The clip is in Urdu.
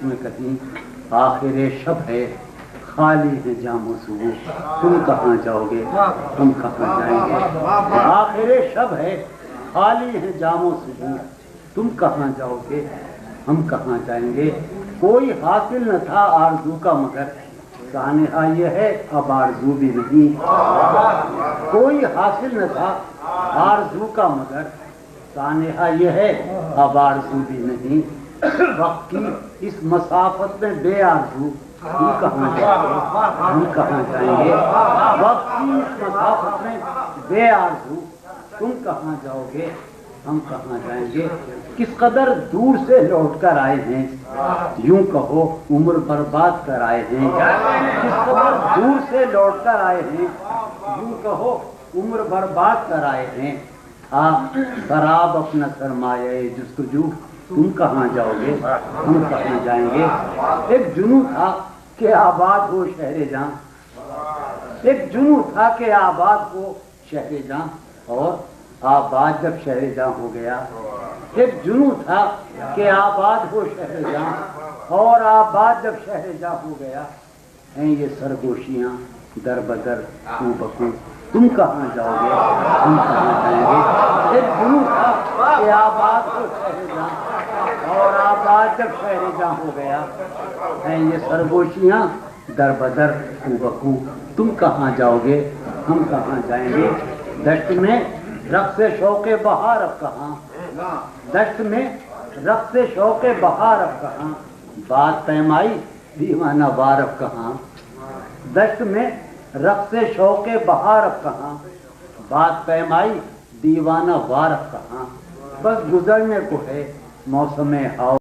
میں کہیں آخر شب ہے خالی ہے جام و صبح، تم کہاں جاؤ گے ہم کہاں جائیں گے؟ آخر شب ہے خالی ہے جام و صبح، تم کہاں جاؤ گے ہم کہاں جائیں گے؟ کوئی حاصل نہ تھا آرزو کا مگر سانحہ یہ ہے اب آرزو بھی نہیں۔ کوئی حاصل نہ تھا آرزو کا مگر سانحہ یہ ہے اب آرزو بھی نہیں۔ وقت کی اس مسافت میں بے آرزو تم کہاں جائیں گے ہم کہاں جائیں گے؟ وقت کی اس مسافت میں بے آرزو تم کہاں جاؤ گے ہم کہاں جائیں گے؟ کس قدر دور سے لوٹ کر آئے ہیں، یوں کہو عمر برباد کر آئے ہیں۔ کس قدر دور سے لوٹ کر آئے ہیں، یوں کہو عمر برباد کر آئے ہیں۔ خراب اپنا سرمایہ جستجو تم کہاں جاؤ گے ہم کہاں جائیں گے؟ ایک جنوں تھا کہ آباد ہو شہر جاں، ایک جنوں تھا کہ آباد ہو شہر جاں، اور آباد جب شہر جاں ہو گیا۔ ایک جنوں تھا کہ آباد ہو شہر جاں، اور آباد جب شہر جاں ہو گیا۔ ہیں یہ سرگوشیاں در بدر کو بکو تم کہاں جاؤ گے ہم کہاں جائیں گے؟ ایک جنوں تھا کہ آباد ہو شہر جاں، اور آباد جب شہر جاں ہو گیا۔ ہیں یہ سرگوشیاں در بدر کو بکو تم کہاں جاؤ گے ہم کہاں جائیں گے؟ دشت میں رقص شوق بہار اب کہاں، دشت میں رقص شوق بہار اب کہاں، بات پیمائی دیوانہ وار اب کہاں۔ دشت میں رقص شوق بہار اب کہاں، بات پیمائی دیوانہ وار اب کہاں۔ بس گزرنے کو ہے موسم ہاؤ